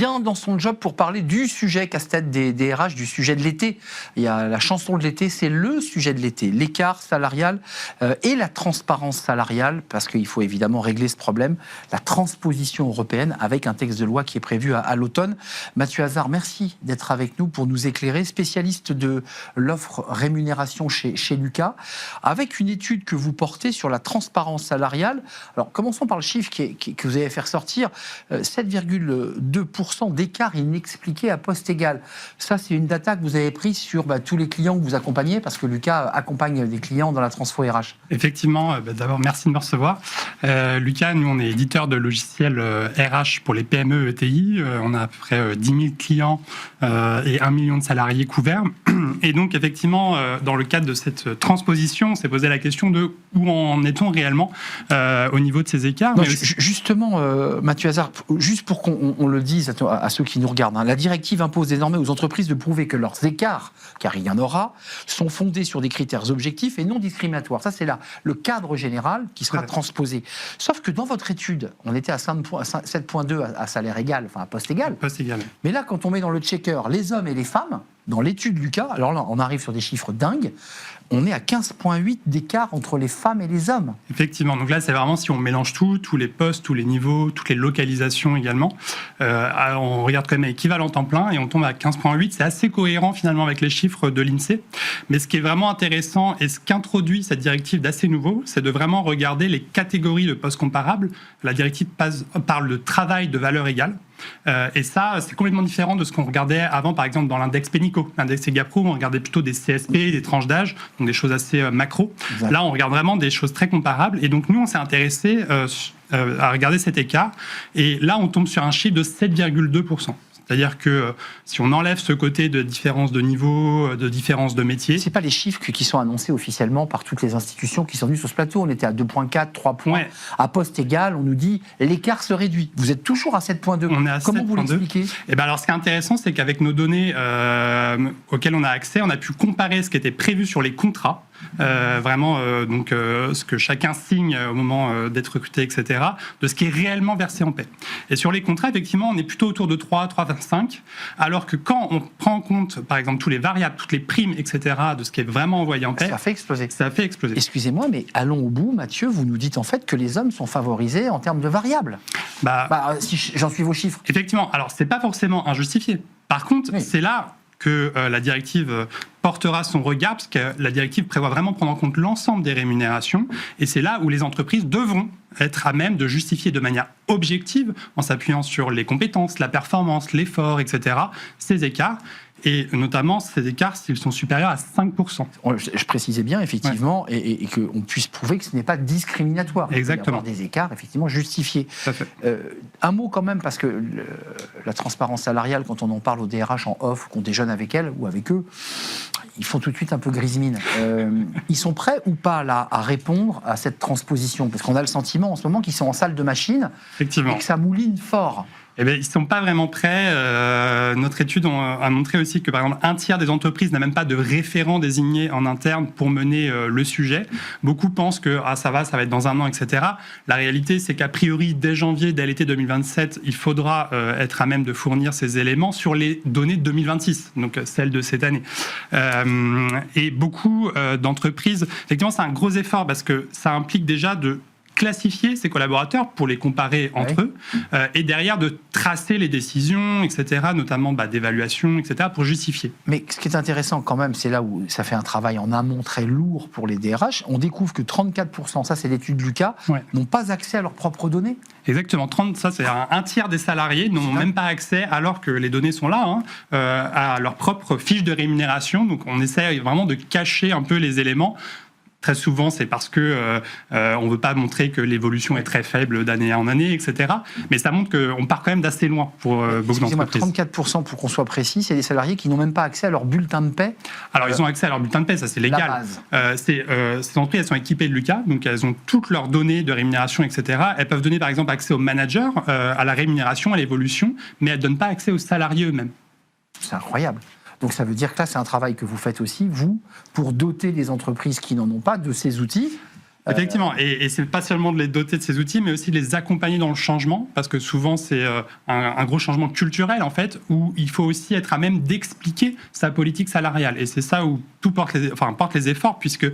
bien dans son job pour parler du sujet casse-tête des RH, du sujet de l'été. Il y a la chanson de l'été, c'est le sujet de l'été, l'écart salarial et la transparence salariale, parce qu'il faut évidemment régler ce problème, la transposition européenne avec un texte de loi qui est prévu à l'automne. Mathieu Hazard, merci d'être avec nous pour nous éclairer, spécialiste de l'offre rémunération chez Lucas, avec une étude que vous portez sur la transparence salariale. Alors, commençons par le chiffre que vous avez fait ressortir, 7,2% d'écart inexpliqué à poste égal. Ça, c'est une data que vous avez prise sur tous les clients que vous accompagnez, parce que Lucas accompagne des clients dans la transfo RH. Effectivement, d'abord, merci de me recevoir. Lucas, nous, on est éditeur de logiciels RH pour les PME ETI. On a à peu près 10 000 clients et 1 million de salariés couverts. Et donc, effectivement, dans le cadre de cette transposition, on s'est posé la question de où en est-on réellement au niveau de ces écarts. Non, justement, Mathieu Hazard, juste pour qu'on le dise à ceux qui nous regardent, la directive impose désormais aux entreprises de prouver que leurs écarts, car il y en aura, sont fondés sur des critères objectifs et non discriminatoires. Ça, c'est là le cadre général qui sera transposé. Sauf que dans votre étude, on était à 7,2 à salaire égal, enfin à poste égal. Poste égal. Mais là, quand on met dans le checker les hommes et les femmes, dans l'étude Lucas, alors là, on arrive sur des chiffres dingues, on est à 15,8 d'écart entre les femmes et les hommes. Effectivement, donc là, c'est vraiment si on mélange tout, tous les postes, tous les niveaux, toutes les localisations également. On regarde quand même équivalent temps plein et on tombe à 15,8. C'est assez cohérent finalement avec les chiffres de l'INSEE. Mais ce qui est vraiment intéressant et ce qu'introduit cette directive d'assez nouveau, c'est de vraiment regarder les catégories de postes comparables. La directive parle de travail de valeur égale. Et ça, c'est complètement différent de ce qu'on regardait avant, par exemple, dans l'index Pénico. L'index EGAPRO, on regardait plutôt des CSP, des tranches d'âge, donc des choses assez macro. Exact. Là, on regarde vraiment des choses très comparables. Et donc, nous, on s'est intéressé à regarder cet écart. Et là, on tombe sur un chiffre de 7,2%. C'est-à-dire que si on enlève ce côté de différence de niveau, de différence de métier... Ce n'est pas les chiffres qui sont annoncés officiellement par toutes les institutions qui sont venues sur ce plateau. On était à 2,4, 3 points. Ouais. À poste égal, on nous dit l'écart se réduit. Vous êtes toujours à 7,2. On est à Comment 7,2. Vous l'expliquez ? Alors, ce qui est intéressant, c'est qu'avec nos données auxquelles on a accès, on a pu comparer ce qui était prévu sur les contrats, ce que chacun signe au moment d'être recruté, etc., de ce qui est réellement versé en paie. Et sur les contrats, effectivement, on est plutôt autour de 3,25, alors que quand on prend en compte, par exemple, tous les variables, toutes les primes, etc., de ce qui est vraiment envoyé en paie... Ça fait exploser. Ça fait exploser. Excusez-moi, mais allons au bout, Mathieu, vous nous dites en fait que les hommes sont favorisés en termes de variables. Si j'en suis vos chiffres. Effectivement, alors c'est pas forcément injustifié. Par contre, c'est là que la directive portera son regard, parce que la directive prévoit vraiment prendre en compte l'ensemble des rémunérations, et c'est là où les entreprises devront être à même de justifier de manière objective, en s'appuyant sur les compétences, la performance, l'effort, etc., ces écarts, et notamment ces écarts s'ils sont supérieurs à 5%. Je précisais bien, effectivement, et qu'on puisse prouver que ce n'est pas discriminatoire. Exactement. Il y a des écarts, effectivement, justifiés. Un mot quand même, parce que la transparence salariale, quand on en parle aux DRH en off, qu'on déjeune avec elles ou avec eux, ils font tout de suite un peu grise-mine. Ils sont prêts ou pas, là, à répondre à cette transposition ? Parce qu'on a le sentiment, en ce moment, qu'ils sont en salle de machine et que ça mouline fort. Eh bien, ils ne sont pas vraiment prêts. Notre étude a montré aussi que, par exemple, un tiers des entreprises n'a même pas de référent désigné en interne pour mener le sujet. Beaucoup pensent que ça va être dans un an, etc. La réalité, c'est qu'a priori, dès janvier, dès l'été 2027, il faudra être à même de fournir ces éléments sur les données de 2026, donc celles de cette année. Et beaucoup d'entreprises, effectivement, c'est un gros effort parce que ça implique déjà de classifier ces collaborateurs pour les comparer entre eux et derrière de tracer les décisions, etc., notamment d'évaluation, etc., pour justifier. Mais ce qui est intéressant quand même, c'est là où ça fait un travail en amont très lourd pour les DRH. On découvre que 34%, ça c'est l'étude Lucas, n'ont pas accès à leurs propres données. Exactement, ça c'est un tiers des salariés n'ont même pas accès, alors que les données sont là, à leur propre fiche de rémunération. Donc on essaie vraiment de cacher un peu les éléments. Très souvent, c'est parce que on veut pas montrer que l'évolution est très faible d'année en année, etc. Mais ça montre qu'on part quand même d'assez loin pour beaucoup d'entreprises. 34%, pour qu'on soit précis, c'est des salariés qui n'ont même pas accès à leur bulletin de paie. Alors, ils ont accès à leur bulletin de paie, ça c'est légal. Ces entreprises, elles sont équipées de Lucas, donc elles ont toutes leurs données de rémunération, etc. Elles peuvent donner par exemple accès aux managers, à la rémunération, à l'évolution, mais elles ne donnent pas accès aux salariés eux-mêmes. C'est incroyable. Donc ça veut dire que là, c'est un travail que vous faites aussi, vous, pour doter les entreprises qui n'en ont pas de ces outils Effectivement, et c'est pas seulement de les doter de ces outils, mais aussi de les accompagner dans le changement, parce que souvent c'est un gros changement culturel en fait, où il faut aussi être à même d'expliquer sa politique salariale. Et c'est ça où tout porte les efforts, puisque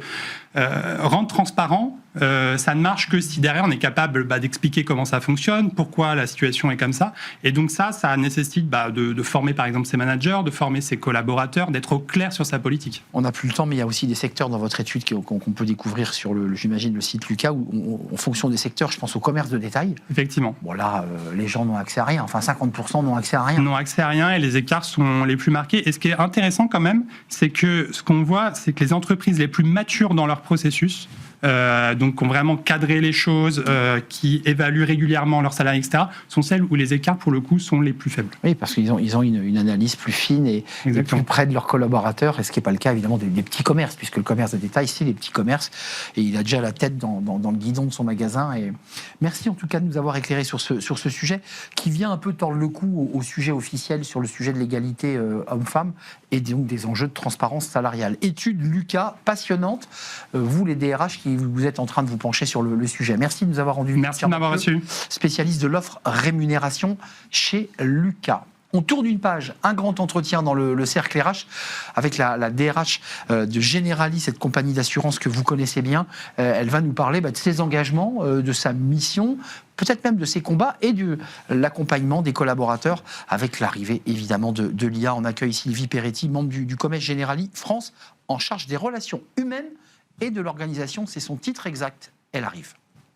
rendre transparent, ça ne marche que si derrière on est capable d'expliquer comment ça fonctionne, pourquoi la situation est comme ça. Et donc ça nécessite de former par exemple ses managers, de former ses collaborateurs, d'être au clair sur sa politique. On n'a plus le temps, mais il y a aussi des secteurs dans votre étude qu'on peut découvrir sur j'imagine, le site Lucas, où en fonction des secteurs, je pense au commerce de détail. Effectivement. Bon là, les gens n'ont accès à rien, enfin 50% n'ont accès à rien. N'ont accès à rien et les écarts sont les plus marqués. Et ce qui est intéressant quand même, c'est que ce qu'on voit, c'est que les entreprises les plus matures dans leur processus, donc qui ont vraiment cadré les choses, qui évaluent régulièrement leurs salariés, etc., sont celles où les écarts, pour le coup, sont les plus faibles. Oui, parce qu'ils ont une analyse plus fine et plus près de leurs collaborateurs, et ce qui n'est pas le cas, évidemment, des petits commerces, puisque le commerce de détail, c'est les petits commerces, et il a déjà la tête dans le guidon de son magasin. Et merci en tout cas de nous avoir éclairé sur ce sujet, qui vient un peu tordre le cou au sujet officiel, sur le sujet de l'égalité homme-femme, et donc des enjeux de transparence salariale. Étude Lucas, passionnante, vous les DRH qui vous êtes en train de vous pencher sur le sujet. Merci de nous avoir rendu. Merci de m'avoir reçu. Spécialiste de l'offre rémunération chez Lucas. On tourne une page, un grand entretien dans le cercle RH avec la DRH de Generali, cette compagnie d'assurance que vous connaissez bien. Elle va nous parler de ses engagements, de sa mission, peut-être même de ses combats et de l'accompagnement des collaborateurs avec l'arrivée évidemment de l'IA. On accueille Sylvie Peretti, membre du COMEX Generali France, en charge des relations humaines et de l'organisation. C'est son titre exact. Elle arrive.